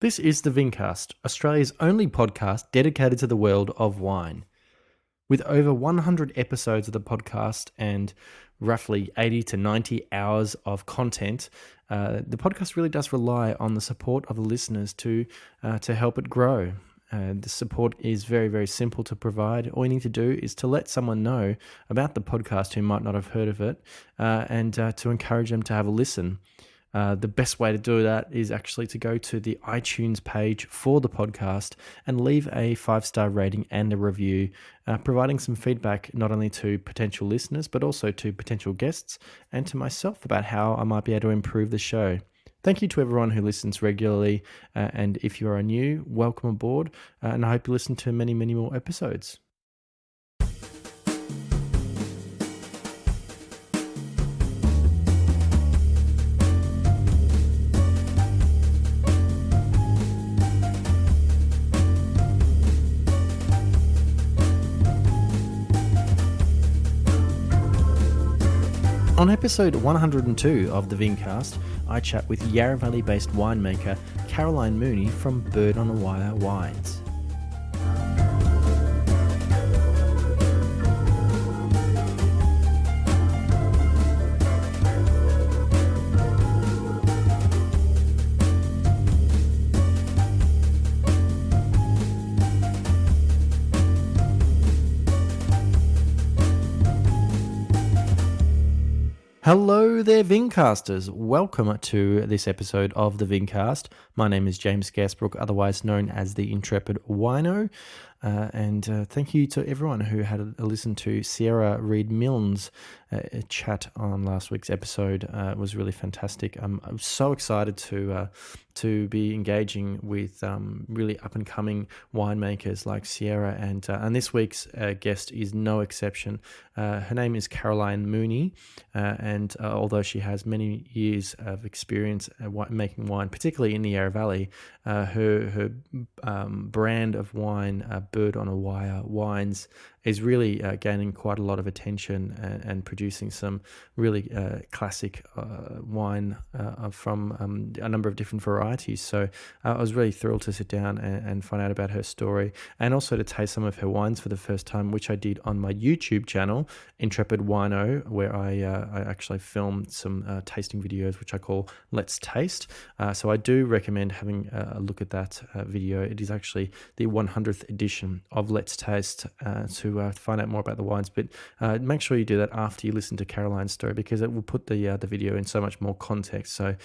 This is the Vincast, Australia's only podcast dedicated to the world of wine. With over 100 episodes of the podcast and roughly 80 to 90 hours of content, the podcast really does rely on the support of the listeners to help it grow. The support is very, very simple to provide. All you need to do is to let someone know about the podcast who might not have heard of it and to encourage them to have a listen. The best way to do that is actually to go to the iTunes page for the podcast and leave a 5-star rating and a review, providing some feedback not only to potential listeners, but also to potential guests and to myself about how I might be able to improve the show. Thank you to everyone who listens regularly. And if you are new, welcome aboard. And I hope you listen to many, many more episodes. On episode 102 of the Vincast, I chat with Yarra Valley-based winemaker Caroline Mooney from Bird on a Wire Wines. Hello there, Vincasters. Welcome to this episode of the Vincast. My name is James Gasbrook, otherwise known as the Intrepid Wino. And thank you to everyone who had a listen to Sierra Reed Milne's chat on last week's episode. It was really fantastic. I'm so excited to be engaging with really up-and-coming winemakers like Sierra, and this week's guest is no exception. Her name is Caroline Mooney, and although she has many years of experience making wine, particularly in the Yarra Valley, her brand of wine, Bird on a Wire Wines, is really gaining quite a lot of attention and producing some really classic wine from a number of different varieties. So I was really thrilled to sit down and find out about her story, and also to taste some of her wines for the first time, which I did on my YouTube channel, Intrepid Wino, where I actually filmed some tasting videos, which I call Let's Taste. So I do recommend having a look at that video. It is actually the 100th edition of Let's Taste to find out more about the wines, but make sure you do that after you listen to Caroline's story, because it will put the video in so much more context. So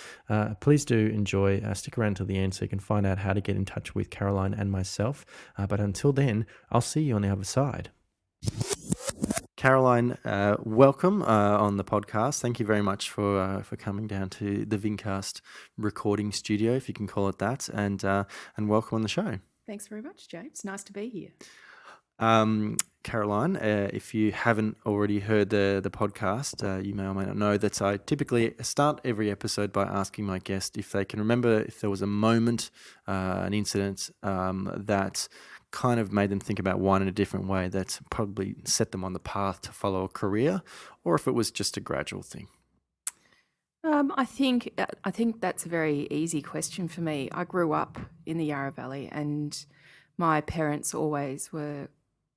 please do enjoy, stick around till the end so you can find out how to get in touch with Caroline and myself. But until then, I'll see you on the other side. Caroline, welcome on the podcast. Thank you very much for coming down to the Vincast recording studio, if you can call it that, and welcome on the show. Thanks very much, James. Nice to be here. Caroline, if you haven't already heard the podcast, you may or may not know that I typically start every episode by asking my guest if they can remember if there was a moment, an incident that kind of made them think about wine in a different way, that probably set them on the path to follow a career, or if it was just a gradual thing. I think that's a very easy question for me. I grew up in the Yarra Valley, and my parents always were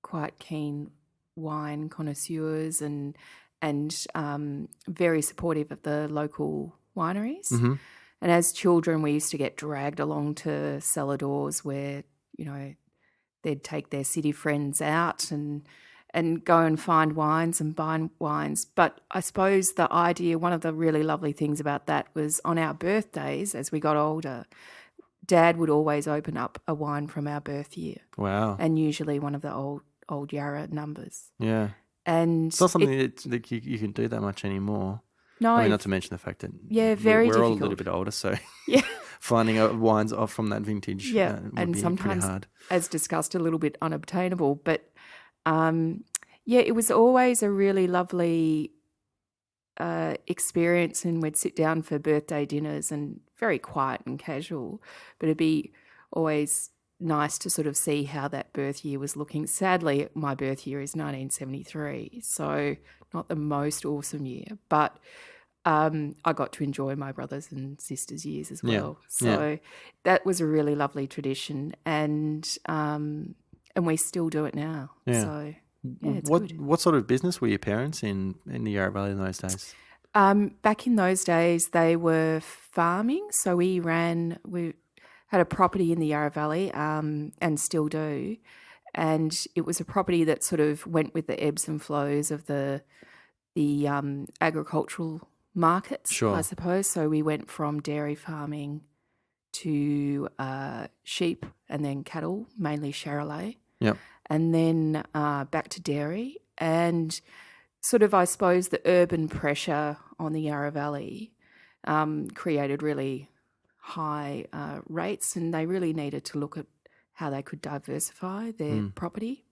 quite keen wine connoisseurs and very supportive of the local wineries. Mm-hmm. And as children, we used to get dragged along to cellar doors where, they'd take their city friends out and go and find wines and buy wines. But I suppose the idea, one of the really lovely things about that was on our birthdays, as we got older, Dad would always open up a wine from our birth year. Wow. And usually one of the old Yarra numbers. Yeah. And it's not something that you can do that much anymore. No. I mean, not to mention the fact that very we're difficult. all a little bit older, so yeah. finding wines off from that vintage would and be sometimes, pretty hard. As discussed, a little bit unobtainable. But it was always a really lovely experience, and we'd sit down for birthday dinners and very quiet and casual, but it'd be always nice to sort of see how that birth year was looking. Sadly, my birth year is 1973, so not the most awesome year, but I got to enjoy my brothers and sisters' years as Yeah. well. So that was a really lovely tradition, and we still do it now. Yeah. So yeah, it's What good. what sort of business were your parents in the Yarra Valley in those days? Back in those days, they were farming. So we had a property in the Yarra Valley, and still do. And it was a property that sort of went with the ebbs and flows of the agricultural markets, Sure. I suppose. So we went from dairy farming to sheep and then cattle, mainly Charolais, Yep. and then back to dairy. And sort of, I suppose, the urban pressure on the Yarra Valley created really high rates, and they really needed to look at how they could diversify their property.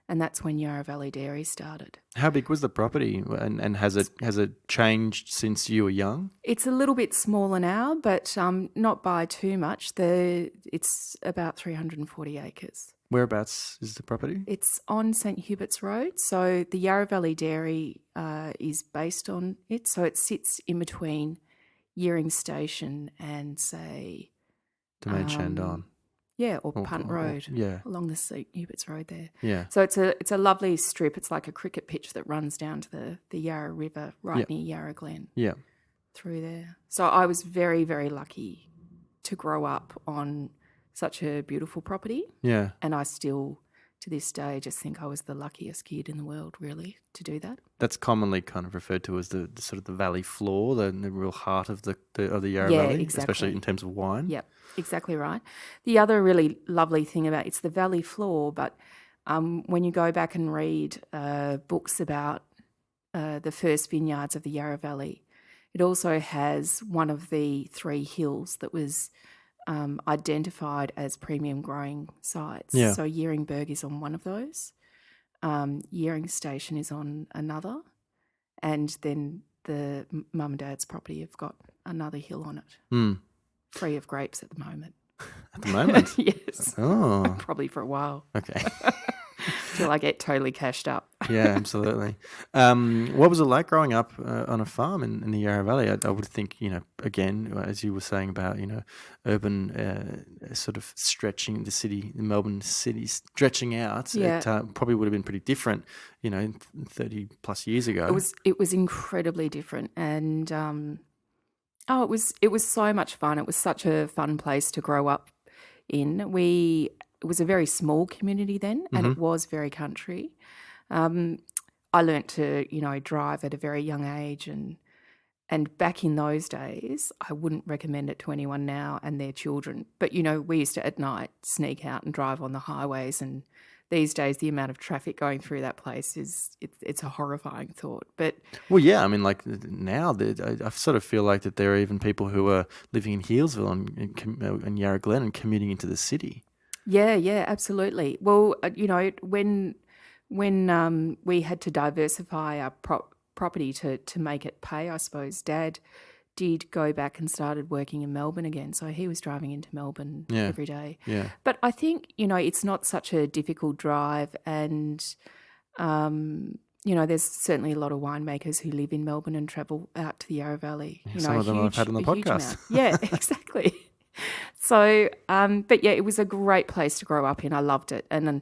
And that's when Yarra Valley Dairy started. How big was the property, and has it changed since you were young? It's a little bit smaller now, but not by too much. It's about 340 acres. Whereabouts is the property? It's on St Hubert's Road. So the Yarra Valley Dairy is based on it. So it sits in between Yering Station and, say... Domain Shandon. Yeah, or Punt Road. Yeah. Along the St Hubert's Road there. Yeah. So it's a lovely strip. It's like a cricket pitch that runs down to the Yarra River right near Yarra Glen. Yeah. Through there. So I was very, very lucky to grow up on such a beautiful property. Yeah. And I still, to this day, just think I was the luckiest kid in the world, really, to do that. That's commonly kind of referred to as the sort of the valley floor, the real heart of the Yarra Yeah, Valley, exactly. especially in terms of wine. Yep, exactly right. The other really lovely thing about it's the valley floor, but when you go back and read books about the first vineyards of the Yarra Valley, it also has one of the 3 hills that was identified as premium growing sites. Yeah. So Yeringberg is on one of those. Yering Station is on another. And then the mum and dad's property have got another hill on it. Free of grapes at the moment. At the moment? Yes. Oh. Probably for a while. Okay. Till I get totally cashed up. Yeah, absolutely. What was it like growing up on a farm in the Yarra Valley? I would think, again, as you were saying about, urban sort of stretching the Melbourne city stretching out. Yeah. It probably would have been pretty different, 30 plus years ago. It was incredibly different, and it was so much fun. It was such a fun place to grow up in. It was a very small community then, and it was very country. I learnt to, drive at a very young age, and back in those days, I wouldn't recommend it to anyone now and their children. But, we used to at night sneak out and drive on the highways, and these days the amount of traffic going through that place it's a horrifying thought. But well, yeah, I mean, like now I sort of feel like that there are even people who are living in Healesville and Yarra Glen and commuting into the city. Yeah, absolutely. Well, when we had to diversify our property to make it pay, I suppose, Dad did go back and started working in Melbourne again. So he was driving into Melbourne every day. Yeah. But I think, it's not such a difficult drive, and, there's certainly a lot of winemakers who live in Melbourne and travel out to the Yarra Valley. Some of them I've had on the podcast. Yeah, exactly. So, but yeah, it was a great place to grow up in. I loved it. And then,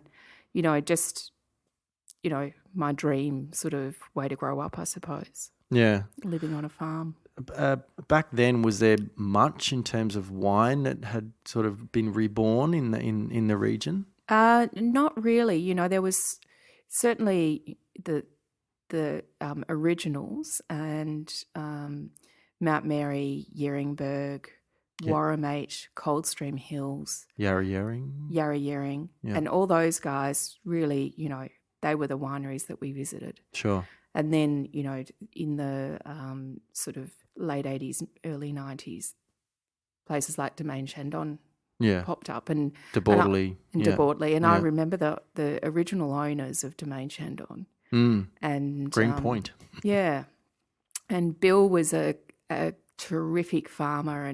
just, my dream sort of way to grow up, I suppose. Yeah. Living on a farm. Back then, was there much in terms of wine that had sort of been reborn in the region? Not really. There was certainly the originals, and Mount Mary, Yeringberg, Warramate, Coldstream Hills, Yarra Yering, and all those guys really, they were the wineries that we visited. Sure. And then, in the sort of late 80s, early 90s, places like Domain Shandon popped up, and De Bordeley. And I remember the original owners of Domain Shandon. And Greenpoint. Yeah. And Bill was a terrific farmer,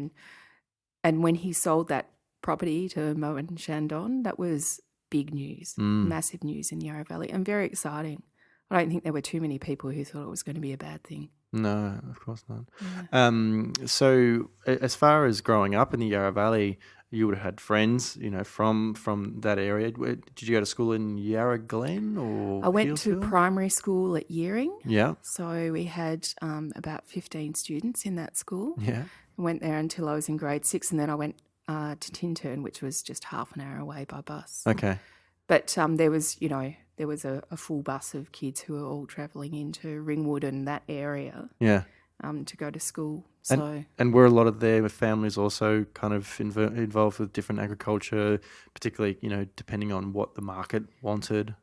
and when he sold that property to Moen Shandon, that was big news, massive news in the Yarra Valley, and very exciting. I don't think there were too many people who thought it was going to be a bad thing. No, of course not. Yeah. So as far as growing up in the Yarra Valley, you would have had friends, from that area. Did you go to school in Yarra Glen or I went to Healesville? primary school at Yering. Yeah, So we had about 15 students in that school. yeah, I went there until I was in grade 6, and then I went to Tintern, which was just half an hour away by bus. okay, But there was a full bus of kids who were all travelling into Ringwood and that area yeah. to go to school. And, So and were a lot of their families also kind of involved with different agriculture, particularly, depending on what the market wanted?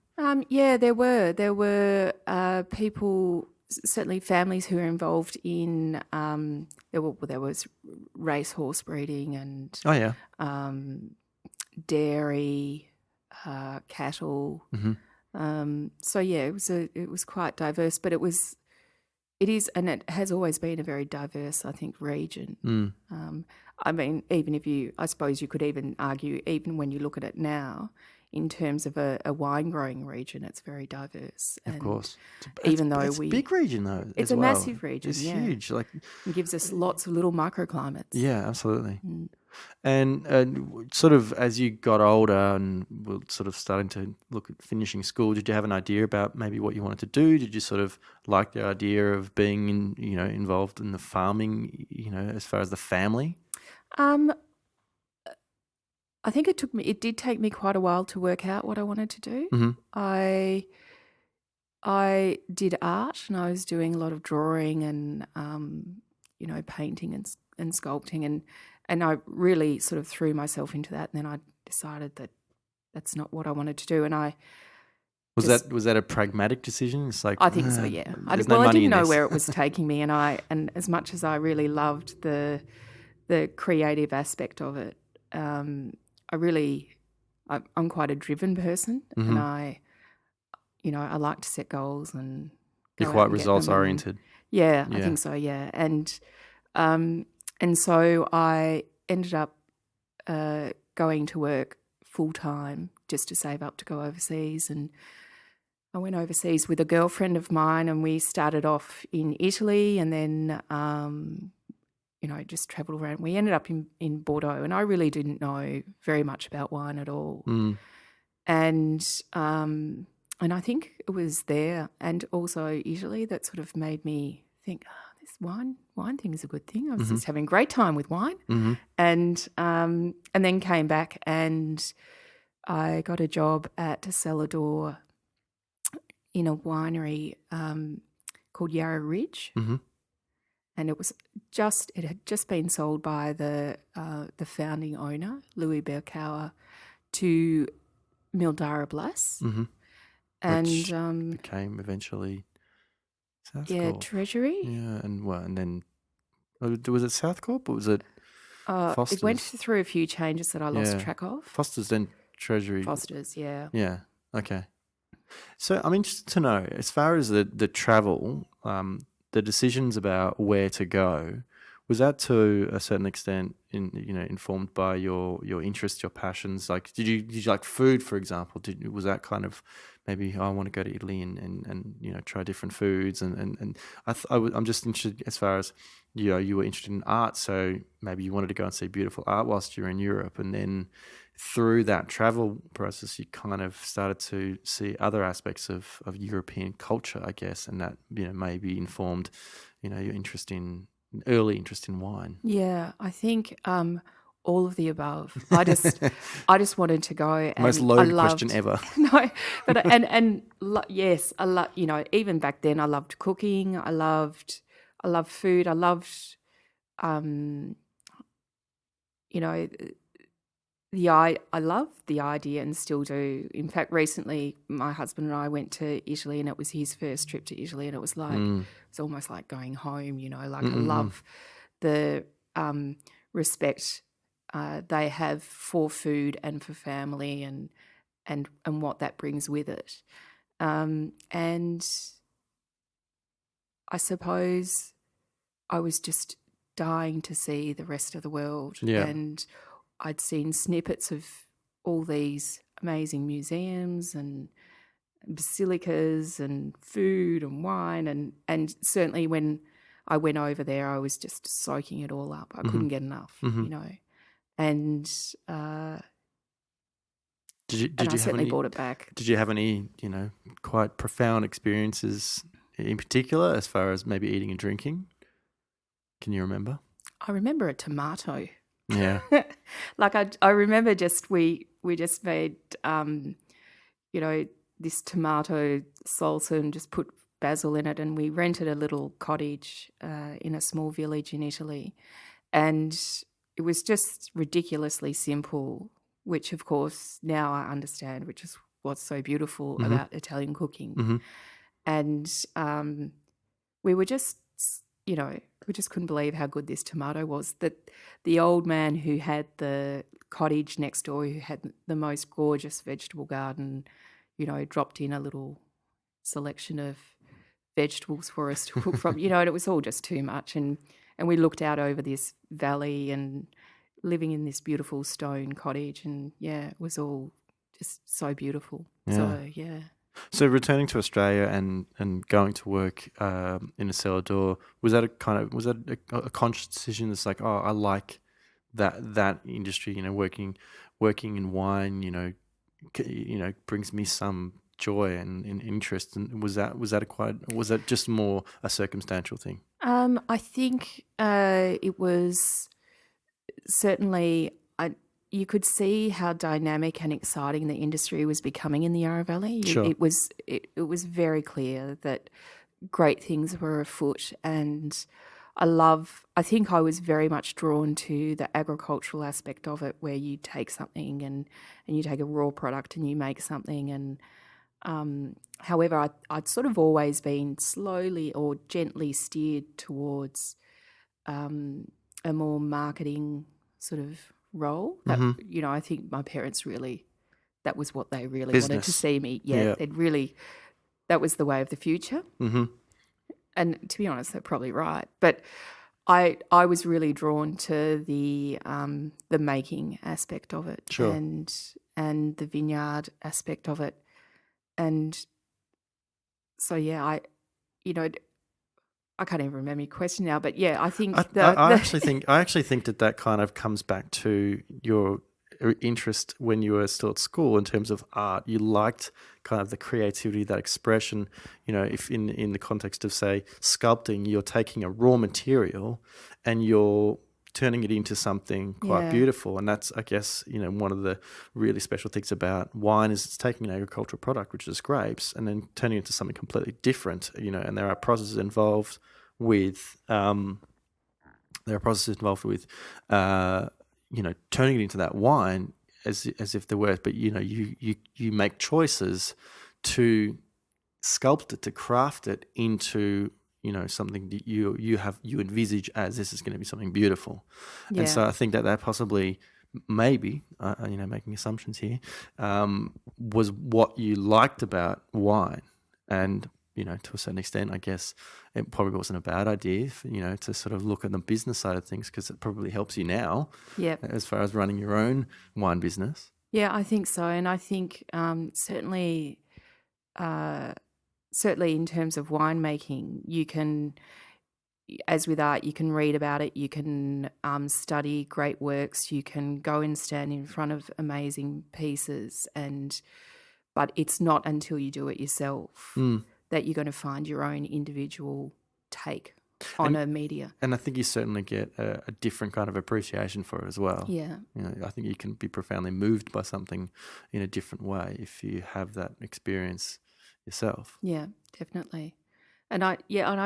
yeah, there were people, certainly families who were involved in there was racehorse breeding and Oh, yeah. dairy, cattle. So yeah, it was quite diverse, but it is, and it has always been a very diverse, I think, region. I mean, I suppose you could even argue, even when you look at it now, in terms of a wine growing region, it's very diverse. Of course. Even though it's a big region though. It's as a well. massive region, It's yeah. huge. It gives us lots of little microclimates. Yeah, absolutely. And sort of as you got older and were sort of starting to look at finishing school, did you have an idea about maybe what you wanted to do? Did you sort of like the idea of being involved in the farming, as far as the family? I think it did take me quite a while to work out what I wanted to do. Mm-hmm. I did art, and I was doing a lot of drawing and painting and sculpting, and I really sort of threw myself into that. And then I decided that that's not what I wanted to do, and I Was that a pragmatic decision? It's like, I think so, yeah. I there's no money didn't in know this. where it was taking me, and as much as I really loved the creative aspect of it, I'm quite a driven person, and I like to set goals and You're go quite out and get them results oriented. Yeah, I Yeah. think so, yeah. And so I ended up going to work full time just to save up to go overseas, and I went overseas with a girlfriend of mine, and we started off in Italy, and then just travelled around. We ended up in Bordeaux, and I really didn't know very much about wine at all. And I think it was there, and also Italy, that sort of made me think, this wine thing is a good thing. I was just having a great time with wine, and then came back, and I got a job at a cellar door in a winery called Yarra Ridge, and it had just been sold by the founding owner, Louis Berkauer, to Mildara Blas, and Which became eventually Southcorp. Treasury. Yeah, and then was it Southcorp or was it Foster's? It went through a few changes that I lost track of. Foster's, then Treasury. Foster's, yeah. Yeah. Okay. So I'm interested to know, as far as the travel, the decisions about where to go, was that to a certain extent informed by your interests, your passions? Like, did you like food, for example? Was that kind of maybe, I want to go to Italy and try different foods, and I'm just interested as far as you were interested in art, so maybe you wanted to go and see beautiful art whilst you're in Europe, and then through that travel process, you kind of started to see other aspects of European culture, I guess, and that maybe informed your early interest in wine. Yeah, I think all of the above. I just wanted to go. And Most loaded question ever. No, but yes, I love. Even back then, I loved cooking. I loved food. I loved, I love the idea, and still do. In fact, recently my husband and I went to Italy, and it was his first trip to Italy, and it was like it's almost like going home. I love the respect they have for food and for family, and what that brings with it. And I suppose I was just dying to see the rest of the world. Yeah. And I'd seen snippets of all these amazing museums and basilicas and food and wine, and certainly when I went over there, I was just soaking it all up. I couldn't get enough, and Did I you have certainly any? brought it back. Did you have any, quite profound experiences in particular as far as maybe eating and drinking? Can you remember? I remember a tomato. Yeah. Like I remember we just made this tomato salsa and just put basil in it, and we rented a little cottage in a small village in Italy, and it was just ridiculously simple, which of course now I understand, which is what's so beautiful about Italian cooking. And we were just, we just couldn't believe how good this tomato was. That the old man who had the cottage next door, who had the most gorgeous vegetable garden, dropped in a little selection of vegetables for us to cook from, and it was all just too much. And we looked out over this valley and living in this beautiful stone cottage, and it was all just so beautiful. Yeah. So, yeah. So returning to Australia and going to work in a cellar door, was that a conscious decision? It's like, oh, I like that industry, working in wine, brings me some joy and interest. And was that just more a circumstantial thing? I think it was certainly. You could see how dynamic and exciting the industry was becoming in the Yarra Valley. Sure. It was very clear that great things were afoot, and I think I was very much drawn to the agricultural aspect of it, where you take something and you take a raw product and you make something. And however, I'd sort of always been slowly or gently steered towards a more marketing sort of role. That, I think my parents really, that was what they really wanted to see me. Yeah. That was the way of the future. And to be honest, they're probably right. But I was really drawn to the making aspect of it, Sure. and the vineyard aspect of it. And so, I can't even remember your question now, but I think I actually think that kind of comes back to your interest when you were still at school in terms of art. You liked kind of the creativity, that expression. If in the context of, say, sculpting, you're taking a raw material and you're turning it into something quite beautiful. And that's, I guess, one of the really special things about wine is it's taking an agricultural product, which is grapes, and then turning it into something completely different, and there are processes involved with turning it into that wine as if there were, but you make choices to sculpt it, to craft it into something that you envisage as this is going to be something beautiful. And so I think that possibly, maybe, making assumptions here, was what you liked about wine. And to a certain extent, I guess it probably wasn't a bad idea, to sort of look at the business side of things, because it probably helps you now as far as running your own wine business. Yeah, I think so. And I think certainly in terms of winemaking, you can, as with art, you can read about it, you can study great works, you can go and stand in front of amazing pieces, but it's not until you do it yourself that you're going to find your own individual take on a media. And I think you certainly get a different kind of appreciation for it as well. Yeah. I think you can be profoundly moved by something in a different way if you have that experience yourself. Yeah, definitely. And I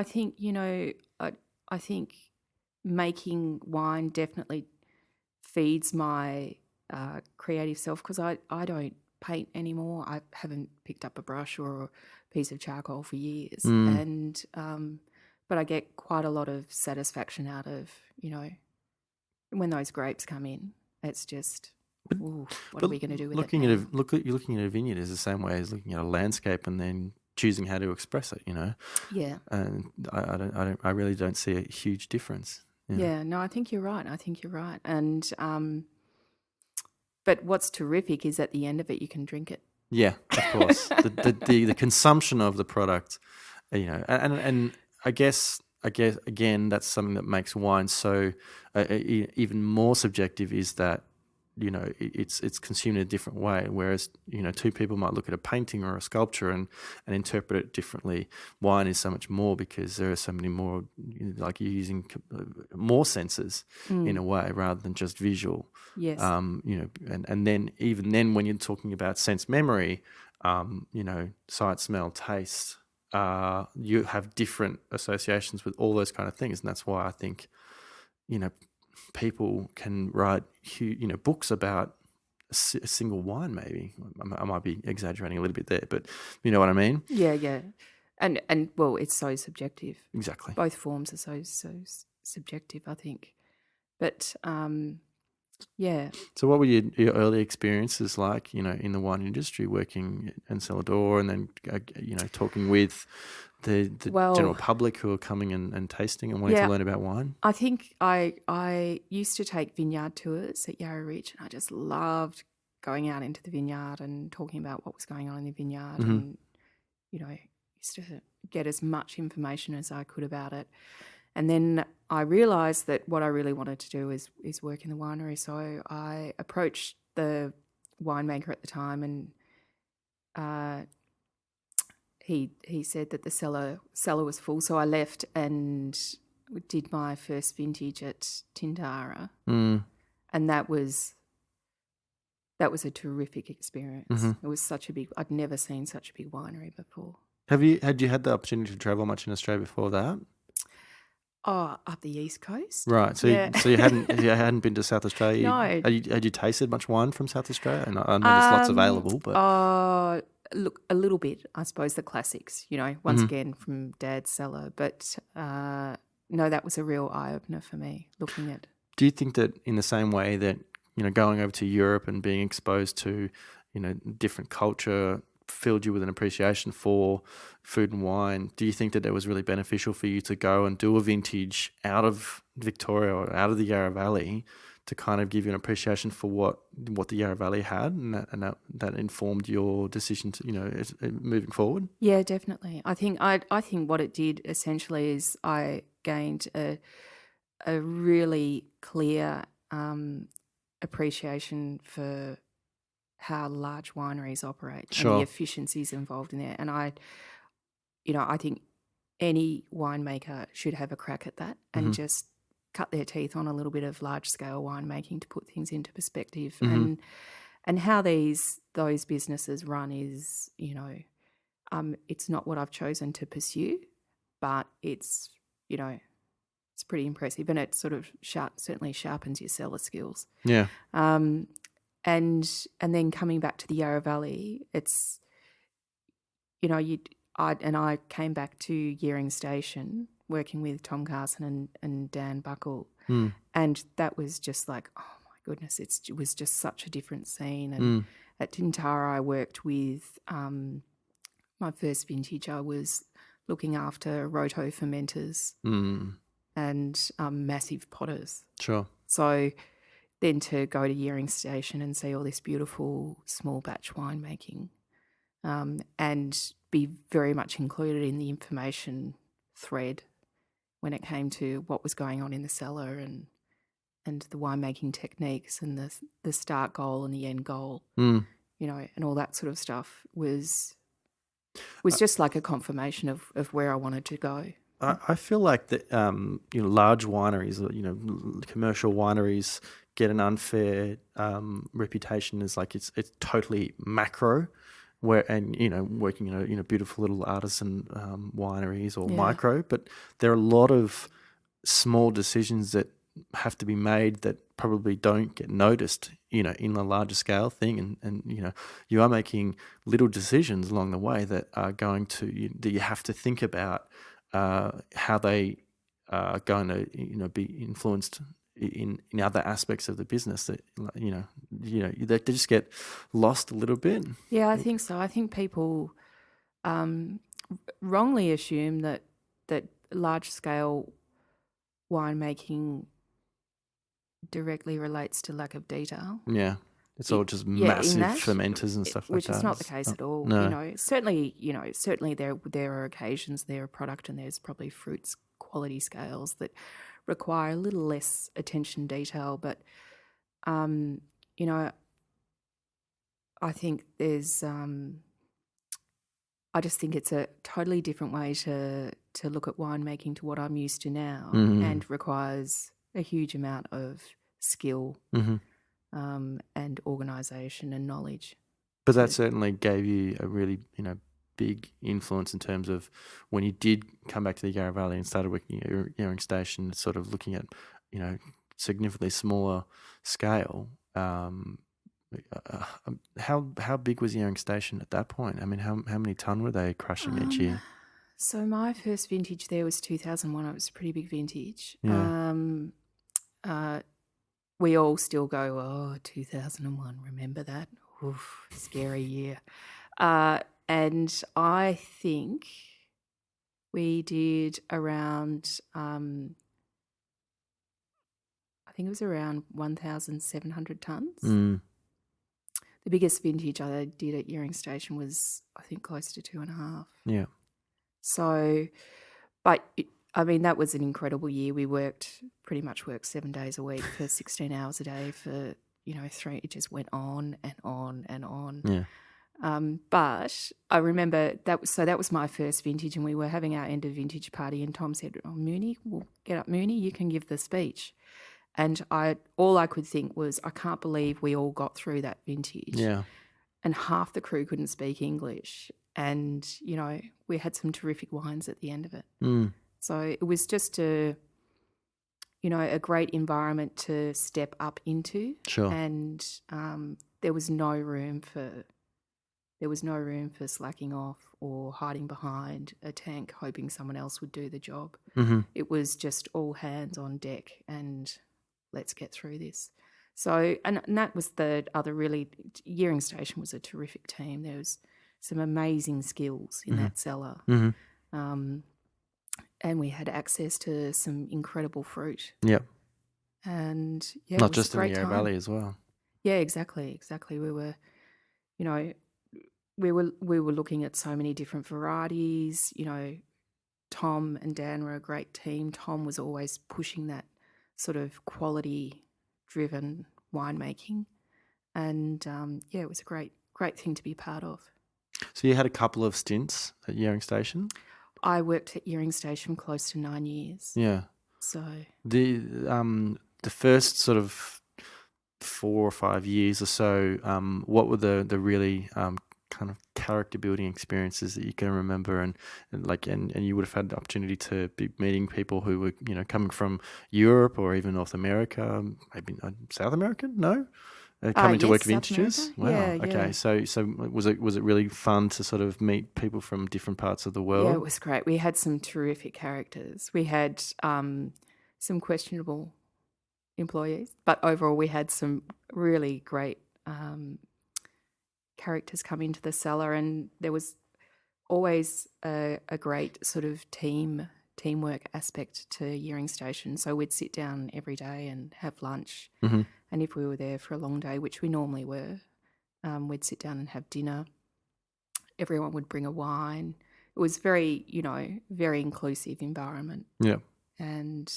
think, I think making wine definitely feeds my creative self, because I don't paint anymore. I haven't picked up a brush or a piece of charcoal for years. And but I get quite a lot of satisfaction out of, when those grapes come in. It's just, what are we going to do with it now? You're looking at a vineyard is the same way as looking at a landscape and then choosing how to express it, Yeah. And I really don't see a huge difference. Yeah, no, I think you're right. And but what's terrific is at the end of it, you can drink it. Yeah, of course. The consumption of the product, and I guess again that's something that makes wine so even more subjective is that it's consumed in a different way. Whereas two people might look at a painting or a sculpture and interpret it differently. Wine is so much more because there are so many more like you're using more senses in a way rather than just visual. Yes. And then even then when you're talking about sense memory, sight, smell, taste, you have different associations with all those kind of things, and that's why I think people can write books about a single wine. Maybe I might be exaggerating a little bit there, but you know what I mean. Yeah. And well, it's so subjective. Exactly. Both forms are so subjective, I think. But yeah. So what were your early experiences like, in the wine industry, working in cellar door and then, talking with the general public who are coming and tasting and wanting to learn about wine? I think I used to take vineyard tours at Yarra Ridge, and I just loved going out into the vineyard and talking about what was going on in the vineyard, and used to get as much information as I could about it. And then I realised that what I really wanted to do is work in the winery. So I approached the winemaker at the time, and he said that the cellar was full. So I left and did my first vintage at Tindara, and that was a terrific experience. It was such a big. I'd never seen such a big winery before. Had you had the opportunity to travel much in Australia before that? Oh, up the East Coast. Right. So you hadn't been to South Australia. No. Had you tasted much wine from South Australia? And I know there's lots available, but look, a little bit. I suppose the classics. Once again from Dad's cellar, but no, that was a real eye opener for me. Looking at. Do you think that in the same way that going over to Europe and being exposed to different culture filled you with an appreciation for food and wine, do you think that it was really beneficial for you to go and do a vintage out of Victoria or out of the Yarra Valley to kind of give you an appreciation for what the Yarra Valley had, and that informed your decision to moving forward? Yeah, definitely. I think what it did essentially is I gained a really clear appreciation for how large wineries operate and the efficiencies involved in there. And I think any winemaker should have a crack at that and just cut their teeth on a little bit of large scale winemaking to put things into perspective. And how those businesses run is, it's not what I've chosen to pursue, but it's pretty impressive, and it sort of certainly sharpens your cellar skills. Yeah. And then coming back to the Yarra Valley, it's I came back to Yering Station working with Tom Carson and Dan Buckle, and that was just like, oh my goodness, it was just such a different scene. And at Tintara, I worked with my first vintage. I was looking after roto fermenters and massive potters. Sure. So then to go to Yering Station and see all this beautiful small batch winemaking, and be very much included in the information thread when it came to what was going on in the cellar and the winemaking techniques and the start goal and the end goal, and all that sort of stuff was just like a confirmation of where I wanted to go. I feel like that large wineries, commercial wineries get an unfair reputation as like it's totally macro, working in a beautiful little artisan wineries or micro, but there are a lot of small decisions that have to be made that probably don't get noticed, in the larger scale thing, and you are making little decisions along the way that are going to that you have to think about how they are going to be influenced in other aspects of the business that they just get lost a little bit. Yeah, I think so. I think people wrongly assume that large scale winemaking directly relates to lack of detail. Yeah. It's all just Yeah, in massive that, fermenters and stuff like which that. is not the It's case not- at all. No. Certainly there are occasions, there are product, and there's probably fruits quality scales that require a little less attention detail. But you know, I think there's I just think it's a totally different way to look at winemaking to what I'm used to now, and requires a huge amount of skill and organisation and knowledge. But that certainly gave you a really, big influence in terms of when you did come back to the Yarra Valley and started working at Yering Station, sort of looking at, significantly smaller scale. How big was Yering Station at that point? I mean, how many ton were they crushing each year? So my first vintage there was 2001. It was a pretty big vintage. Yeah. We all still go, 2001, remember that? Oof, scary year. And I think we did around, I think it was around 1,700 tonnes. The biggest vintage I did at Yering Station was, I think, close to 2.5. Yeah. So, but that was an incredible year. We pretty much worked 7 days a week for 16 hours a day for, 3. It just went on and on and on. Yeah. But I remember that was my first vintage, and we were having our end of vintage party, and Tom said, Mooney, well, get up, Mooney, you can give the speech. And all I could think was, I can't believe we all got through that vintage. Yeah. And half the crew couldn't speak English. And, we had some terrific wines at the end of it. So it was just a great environment to step up into. Sure. And there was no room for slacking off or hiding behind a tank hoping someone else would do the job. It was just all hands on deck and let's get through this. So, and that was the other really, Yering Station was a terrific team. There was some amazing skills in that cellar. And we had access to some incredible fruit. Yep. And not just in the Yarra Valley as well. Yeah, exactly. We were, we were looking at so many different varieties. Tom and Dan were a great team. Tom was always pushing that sort of quality-driven winemaking, and it was a great thing to be part of. So you had a couple of stints at Yering Station? I worked at Yering Station close to 9 years. Yeah. So the first sort of 4 or 5 years or so, what were the really kind of character building experiences that you can remember, and you would have had the opportunity to be meeting people who were coming from Europe or even North America, maybe South American? No. Coming to work vintages? Wow. Yeah, okay. So was it really fun to sort of meet people from different parts of the world? Yeah, it was great. We had some terrific characters. We had some questionable employees, but overall we had some really great characters come into the cellar, and there was always a great sort of teamwork aspect to Yering Station. So we'd sit down every day and have lunch. And if we were there for a long day, which we normally were, we'd sit down and have dinner. Everyone would bring a wine. It was very, very inclusive environment. Yeah. And,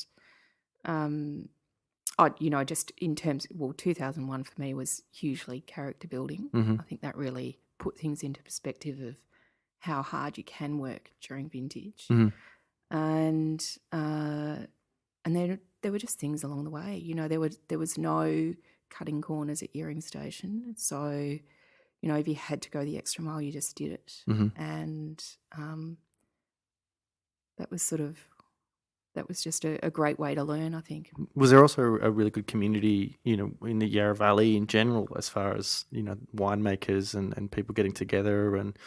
just in terms, 2001 for me was hugely character building. I think that really put things into perspective of how hard you can work during vintage. And there were just things along the way. There was no cutting corners at Yering Station. So, if you had to go the extra mile, you just did it. And that was just a great way to learn, I think. Was there also a really good community, in the Yarra Valley in general, as far as, winemakers and people getting together and,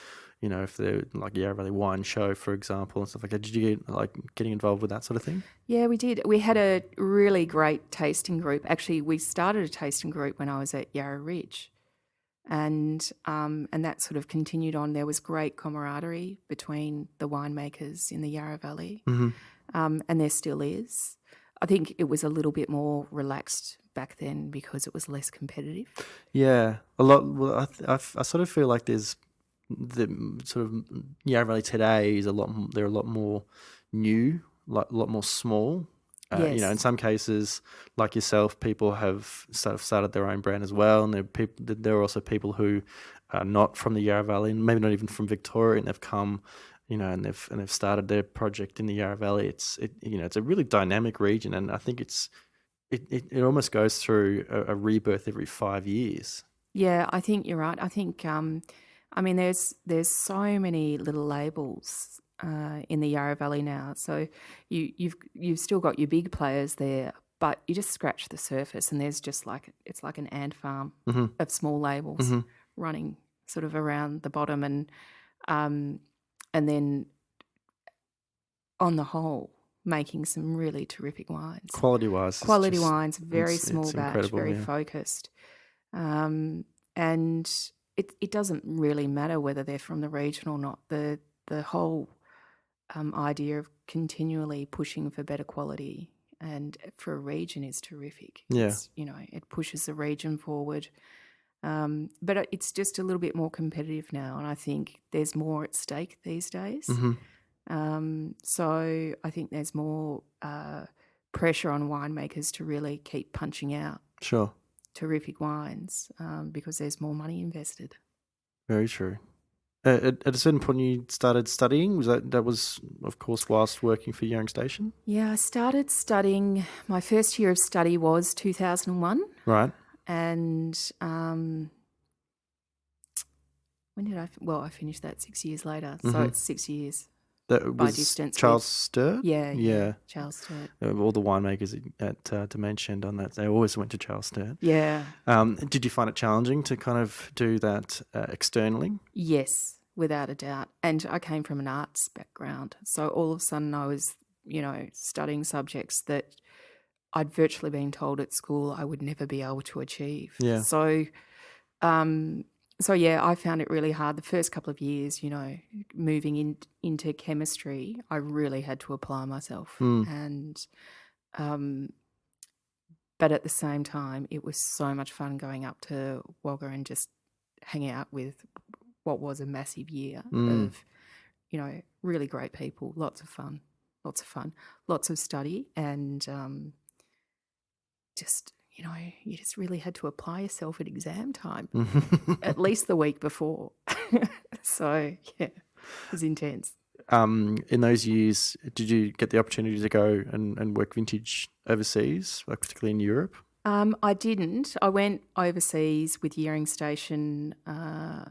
if they're like Yarra Valley Wine Show, for example, and stuff like that? Did you get getting involved with that sort of thing? Yeah, we did. We had a really great tasting group. Actually, we started a tasting group when I was at Yarra Ridge, and that sort of continued on. There was great camaraderie between the winemakers in the Yarra Valley, and there still is. I think it was a little bit more relaxed back then because it was less competitive. Yeah, a lot. Well, I sort of feel like there's the sort of Yarra Valley today is a lot. They're a lot more new, like a lot more small. Yes. In some cases, like yourself, people have sort of started their own brand as well, and there are also people who are not from the Yarra Valley, and maybe not even from Victoria, and they've come, and they've started their project in the Yarra Valley. It's a really dynamic region, and I think it almost goes through a rebirth every 5 years. Yeah, I think you're right. I think, there's so many little labels in the Yarra Valley now. So you've still got your big players there, but you just scratch the surface, and there's just it's like an ant farm of small labels running sort of around the bottom, and then on the whole, making some really terrific wines. Quality wise, Wines, very small batch, very focused. And it doesn't really matter whether they're from the region or not. The whole idea of continually pushing for better quality and for a region is terrific. Yeah. It pushes the region forward. But it's just a little bit more competitive now, and I think there's more at stake these days. So I think there's more pressure on winemakers to really keep punching out terrific wines because there's more money invested. Very true. At a certain point, you started studying. That was, of course, whilst working for Yering Station? Yeah, I started studying. My first year of study was 2001. Right. And when did I finished that 6 years later. So it's 6 years. That by was distance. Charles Sturt? Yeah. Charles Sturt. All the winemakers at Dimension on that, they always went to Charles Sturt. Yeah. Did you find it challenging to kind of do that externally? Yes, without a doubt. And I came from an arts background. So all of a sudden I was, studying subjects that I'd virtually been told at school I would never be able to achieve. Yeah. So yeah, I found it really hard the first couple of years, moving into chemistry. I really had to apply myself. And but at the same time, it was so much fun going up to Wagga and just hanging out with what was a massive year of, really great people, lots of fun, lots of study, and just, you just really had to apply yourself at exam time, at least the week before. So, yeah, it was intense. In those years, did you get the opportunity to go and work vintage overseas, like particularly in Europe? I didn't. I went overseas with Yering Station. I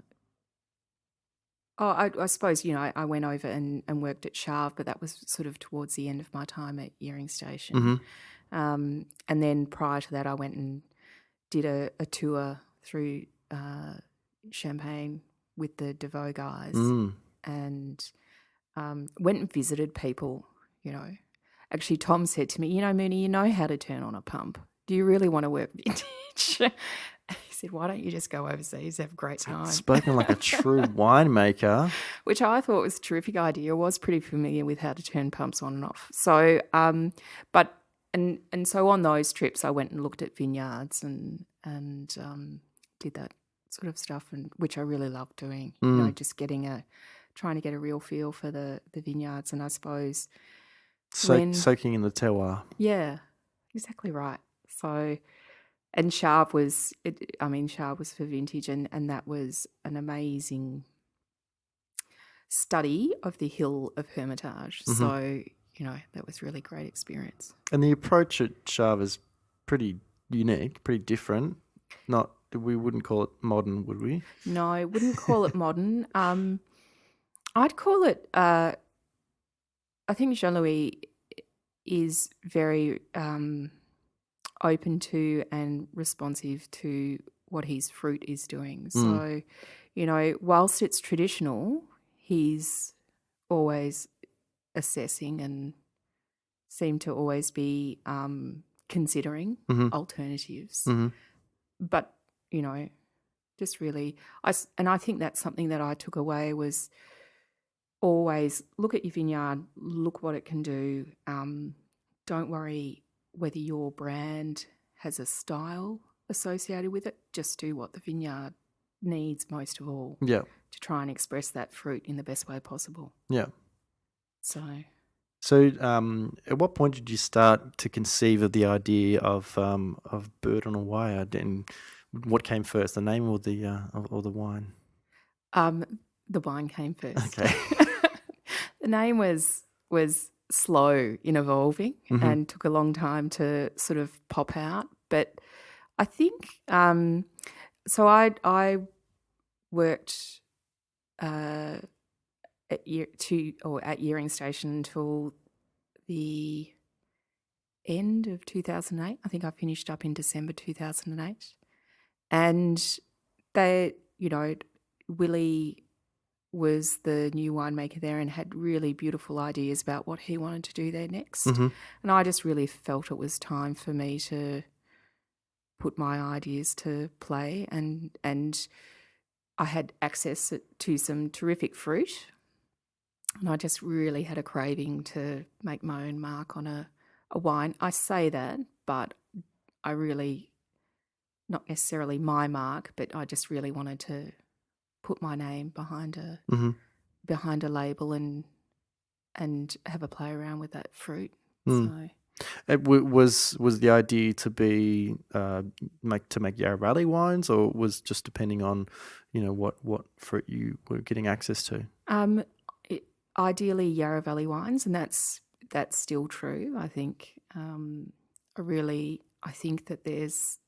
suppose, I went over and worked at Charles, but that was sort of towards the end of my time at Yering Station. And then prior to that, I went and did a tour through Champagne with the DeVoe guys and went and visited people, Actually, Tom said to me, Mooney, you know how to turn on a pump. Do you really want to work vintage? He said, why don't you just go overseas, have a great time? Spoken like a true winemaker. Which I thought was a terrific idea. I was pretty familiar with how to turn pumps on and off. So, so on those trips, I went and looked at vineyards and did that sort of stuff, and which I really loved doing. Just trying to get a real feel for the vineyards, and I suppose soaking in the terroir. Yeah, exactly right. So, and Charles was for vintage, and that was an amazing study of the hill of Hermitage. So, that was really great experience. And the approach at Charles is pretty unique, pretty different. We wouldn't call it modern, would we? No, I wouldn't call it modern. I'd call it, I think Jean-Louis is very open to and responsive to what his fruit is doing. So, whilst it's traditional, he's always assessing and seemed to always be considering alternatives. But, just really, I think that's something that I took away was always look at your vineyard, look what it can do. Don't worry whether your brand has a style associated with it. Just do what the vineyard needs most of all Yeah. to try and express that fruit in the best way possible. Yeah. So at what point did you start to conceive of the idea of Bird on a Wire? And what came first, the name or the wine? the wine came first. Okay. The name was slow in evolving and took a long time to sort of pop out. But I think so. I worked at Yering Station until the end of 2008. I think I finished up in December 2008, and they, Willie was the new winemaker there and had really beautiful ideas about what he wanted to do there next. And I just really felt it was time for me to put my ideas to play, and I had access to some terrific fruit, and I just really had a craving to make my own mark on a wine. I say that, but I really, not necessarily my mark, but I just really wanted to put my name behind a label and have a play around with that fruit. So It was the idea to be make Yarra Valley wines, or was just depending on what fruit you were getting access to? Ideally Yarra Valley wines, and that's still true. I think I think that there's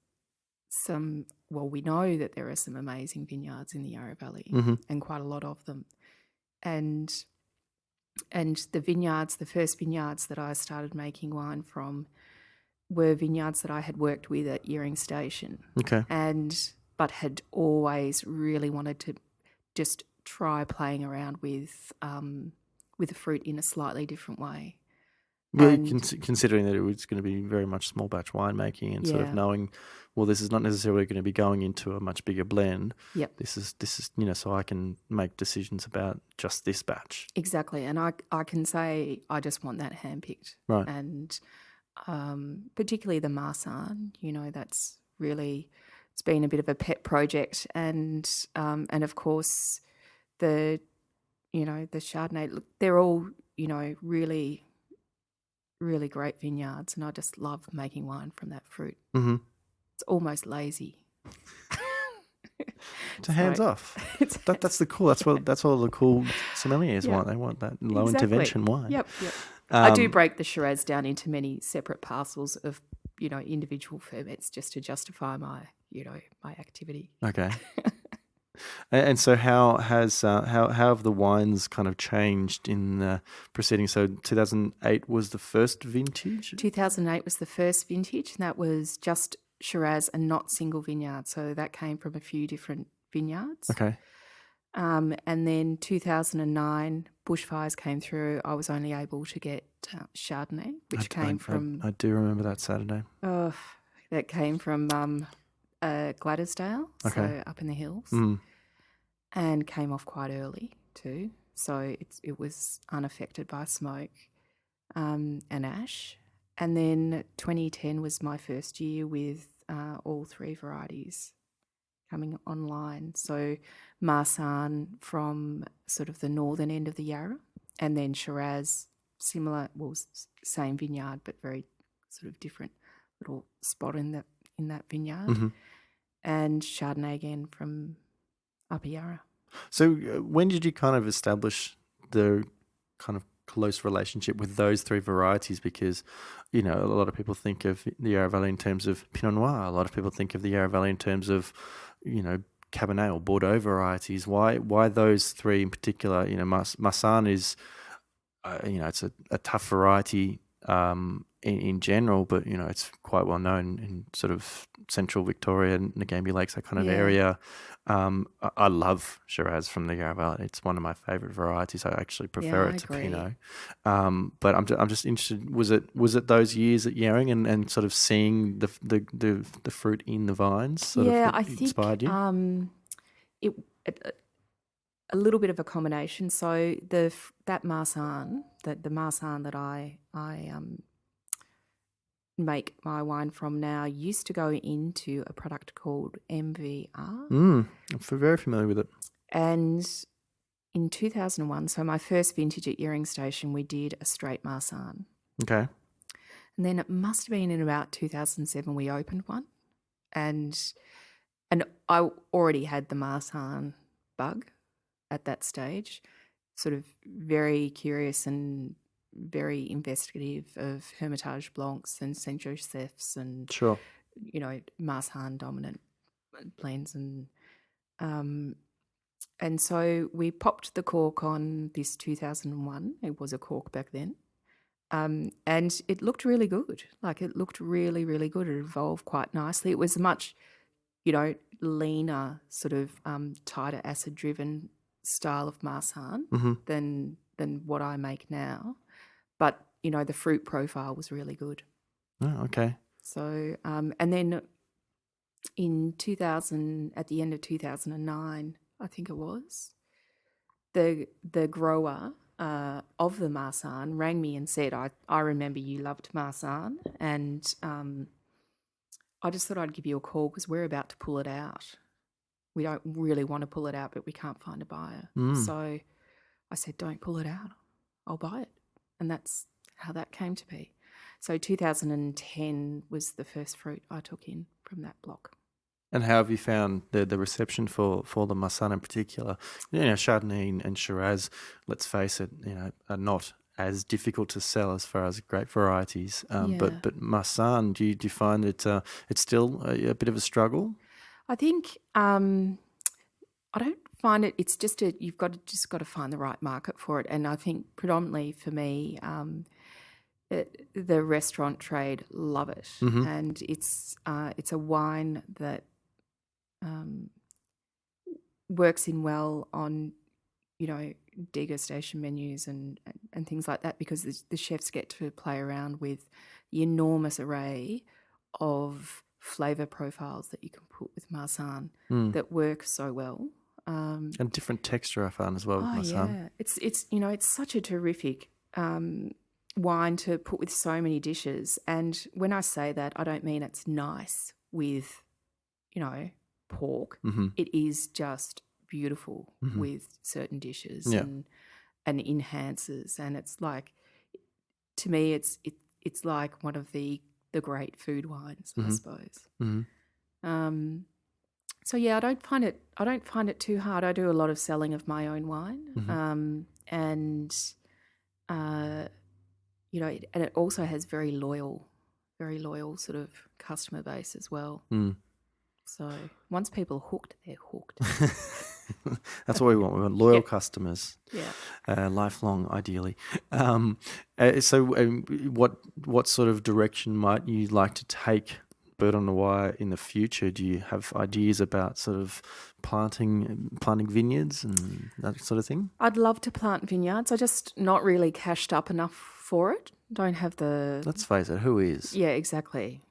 some. Well, we know that there are some amazing vineyards in the Yarra Valley, and quite a lot of them. And the first vineyards that I started making wine from were vineyards that I had worked with at Yering Station. Okay. But had always really wanted to just try playing around with the fruit in a slightly different way. Yeah, considering that it was going to be very much small batch winemaking and sort of knowing, well, this is not necessarily going to be going into a much bigger blend. Yep. This is so I can make decisions about just this batch. Exactly, and I can say I just want that handpicked. Right. And particularly the Marsanne, that's really, it's been a bit of a pet project, and of course the Chardonnay. Look, they're all really, really great vineyards, and I just love making wine from that fruit. Mm-hmm. It's almost lazy. It's hands off. That's the cool. That's all the cool sommeliers want. They want that low intervention wine. Yep. I do break the Shiraz down into many separate parcels of individual ferments just to justify my my activity. Okay. And so how have the wines kind of changed in the preceding? So 2008 was the first vintage? 2008 was the first vintage, and that was just Shiraz and not single vineyard. So that came from a few different vineyards. Okay. And then 2009, bushfires came through. I was only able to get Chardonnay, which came from... I do remember that Saturday. Oh, that came from Gladysdale, so up in the hills, and came off quite early too. So it was unaffected by smoke and ash. And then 2010 was my first year with all three varieties coming online. So Marsanne from sort of the northern end of the Yarra, and then Shiraz, similar, well, same vineyard but very sort of different little spot in that vineyard, and Chardonnay again from Upper Yarra. So when did you kind of establish the kind of close relationship with those three varieties? Because, a lot of people think of the Yarra Valley in terms of Pinot Noir. A lot of people think of the Yarra Valley in terms of, Cabernet or Bordeaux varieties. Why those three in particular? Marsanne is, it's a tough variety in general, but it's quite well known in sort of central Victoria and Ngambia Lakes, that kind of area. I love Shiraz from the Yarra Valley. It's one of my favourite varieties. I actually prefer it to Pinot. But I'm just interested. Was it those years at Yering and sort of seeing the fruit in the vines sort of inspired you? A little bit of a combination. So that Marsanne, the Marsanne that I make my wine from now used to go into a product called MVR. I'm very familiar with it. And in 2001, so my first vintage at Yering Station, we did a straight Marsanne. Okay. And then it must have been in about 2007 we opened one. And I already had the Marsanne bug at that stage, sort of very curious and very investigative of Hermitage Blancs and Saint Joseph's and, Sure. Marsanne dominant blends. And so we popped the cork on this 2001. It was a cork back then. And it looked really good. Like, it looked really, really good. It evolved quite nicely. It was a much, leaner, sort of tighter acid-driven style of Marsanne than what I make now. But, the fruit profile was really good. Oh, okay. So, and then in 2000, at the end of 2009, I think it was, the grower of the Marsanne rang me and said, I remember you loved Marsanne, and I just thought I'd give you a call because we're about to pull it out. We don't really want to pull it out, but we can't find a buyer. So I said, don't pull it out. I'll buy it. And that's how that came to be. So 2010 was the first fruit I took in from that block. And how have you found the reception for the Marsanne in particular? Chardonnay and Shiraz, let's face it, are not as difficult to sell as far as grape varieties. But Marsanne, do you find it's still a bit of a struggle? I think I don't find it. It's just you've got to find the right market for it. And I think predominantly for me, the restaurant trade love it, and it's a wine that works in well on degustation menus and things like that, because the chefs get to play around with the enormous array of flavour profiles that you can put with Marsanne that work so well. And different texture I found as well with Marsanne. Yeah, it's such a terrific wine to put with so many dishes. And when I say that, I don't mean it's nice with pork. It is just beautiful with certain dishes and enhances. And it's like, to me, it's like one of the great food wines, I suppose. So yeah, I don't find it too hard. I do a lot of selling of my own wine, and it also has very loyal sort of customer base as well. So once people are hooked, they're hooked. That's what we want. We want loyal customers. Yeah. Lifelong, ideally. So what sort of direction might you like to take Bird on the Wire in the future? Do you have ideas about sort of planting vineyards and that sort of thing? I'd love to plant vineyards. I'm just not really cashed up enough for it. Don't have the... Let's face it, who is? Yeah, exactly.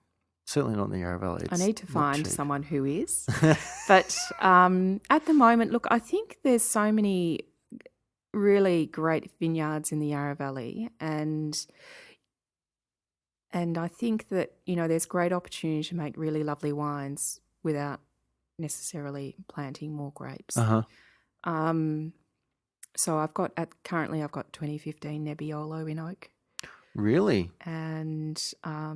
Certainly not in the Yarra Valley. I need to find someone who is. But at the moment, look, I think there's so many really great vineyards in the Yarra Valley, and I think that, there's great opportunity to make really lovely wines without necessarily planting more grapes. So I've got 2015 Nebbiolo in oak. Really? And a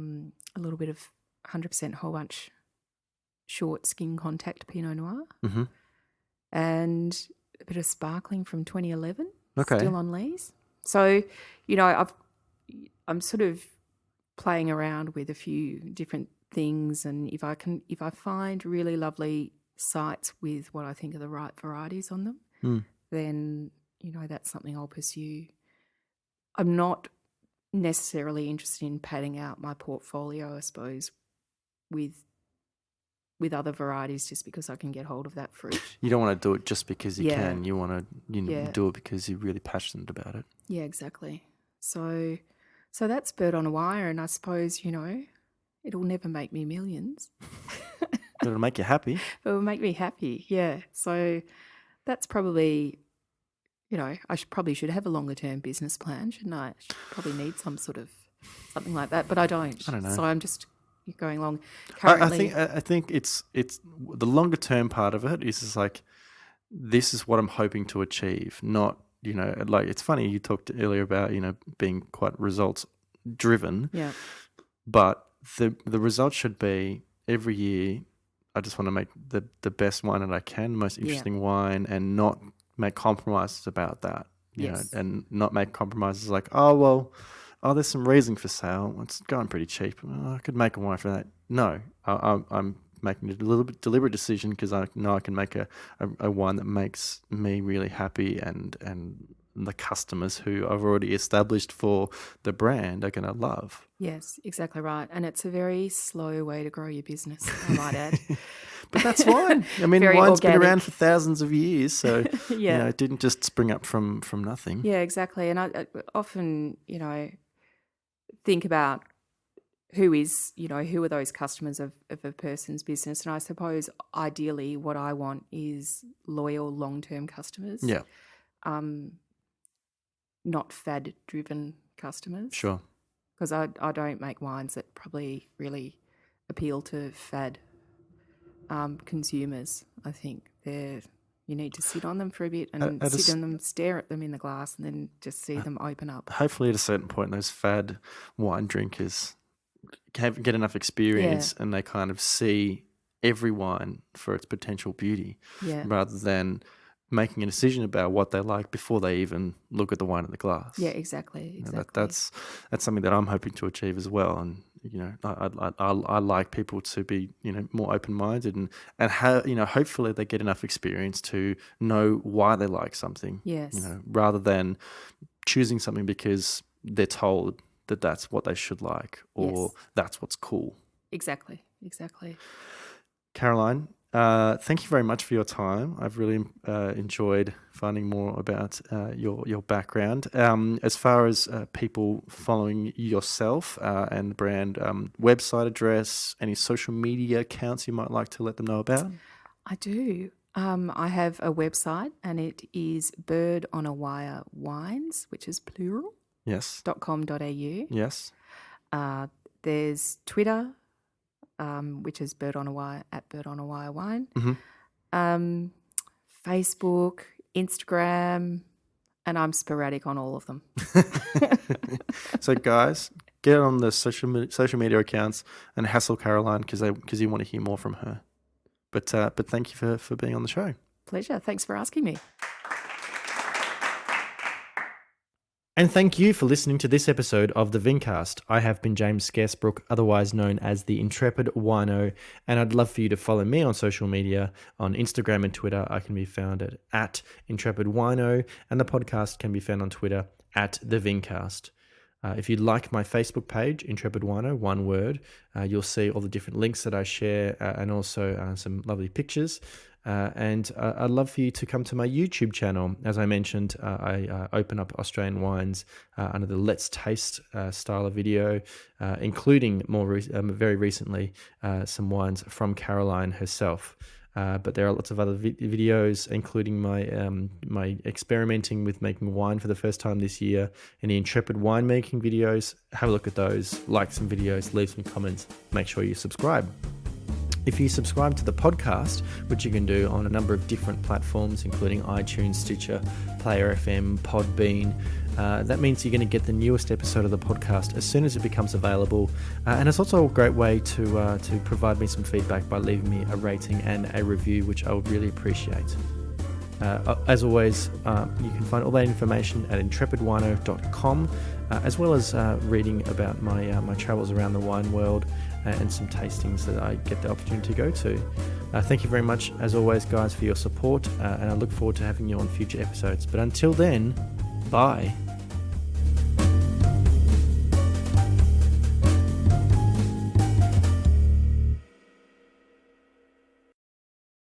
little bit of 100% whole bunch short skin contact Pinot Noir, and a bit of sparkling from 2011. Okay. Still on lees. So, I'm sort of playing around with a few different things, and if I find really lovely sites with what I think are the right varieties on them, then that's something I'll pursue. I'm not necessarily interested in padding out my portfolio, I suppose, with other varieties just because I can get hold of that fruit. You don't want to do it just because you can. You want to do it because you're really passionate about it. Yeah, exactly. So that's Bird on a Wire, and I suppose, it'll never make me millions. But it'll make you happy. But it'll make me happy, yeah. So that's probably, I probably should have a longer term business plan, shouldn't I? I should probably need some sort of something like that. But I don't. I don't know. So I'm just going along. Currently, I think it's the longer term part of it is just like, this is what I'm hoping to achieve, not, like, it's funny you talked earlier about, being quite results driven. yeah, But the results should be every year, I just want to make the best wine that I can, most interesting wine, and not make compromises about that. You know, and not make compromises like, there's some reason for sale. It's going pretty cheap. I could make a wine for that. No, I'm making a little bit deliberate decision because I know I can make a wine that makes me really happy, and the customers who I've already established for the brand are going to love. Yes, exactly right. And it's a very slow way to grow your business, I might add. But that's wine. I mean, Very wine's organic. been around for thousands of years, so Yeah. it didn't just spring up from nothing. Yeah, exactly. And I often, think about who are those customers of a person's business. And I suppose ideally what I want is loyal, long-term customers. Yeah, Not fad-driven customers. sure. Because I don't make wines that probably really appeal to fad consumers. I think you need to sit on them for a bit and sit on them, stare at them in the glass, and then just see them open up. Hopefully at a certain point, those fad wine drinkers get enough experience and they kind of see every wine for its potential beauty, rather than making a decision about what they like before they even look at the wine in the glass. Yeah, exactly. That's something that I'm hoping to achieve as well. And I like people to be more open minded and have hopefully they get enough experience to know why they like something. Yes. Rather than choosing something because they're told that that's what they should like, or that's what's cool. Exactly. Caroline, thank you very much for your time. I've really enjoyed finding more about your background. As far as people following yourself and the brand, website address, any social media accounts you might like to let them know about? I do. I have a website, and it is Bird on a Wire Wines, which is plural. Yes. .com.au. Yes. There's Twitter, which is Bird on a Wire Wine. Mm-hmm. Facebook, Instagram, and I'm sporadic on all of them. So guys, get on the social media accounts and hassle Caroline because you want to hear more from her. But thank you for being on the show. Pleasure. Thanks for asking me. And thank you for listening to this episode of the Vincast. I have been James Scaresbrook, otherwise known as the Intrepid Wino, and I'd love for you to follow me on social media. On Instagram and Twitter, I can be found at Intrepid Wino, and the podcast can be found on Twitter at the Vincast. If you like my Facebook page, Intrepid Wino, one word, you'll see all the different links that I share and also some lovely pictures. And I'd love for you to come to my YouTube channel. As I mentioned, I open up Australian wines under the Let's Taste style of video, including very recently some wines from Caroline herself. But there are lots of other videos, including my experimenting with making wine for the first time this year, and the Intrepid winemaking videos. Have a look at those, like some videos, leave some comments, make sure you subscribe. If you subscribe to the podcast, which you can do on a number of different platforms, including iTunes, Stitcher, Player FM, Podbean, that means you're going to get the newest episode of the podcast as soon as it becomes available. And it's also a great way to provide me some feedback by leaving me a rating and a review, which I would really appreciate. As always, you can find all that information at intrepidwino.com, as well as reading about my travels around the wine world and some tastings that I get the opportunity to go to. Thank you very much, as always, guys, for your support, and I look forward to having you on future episodes. But until then, bye.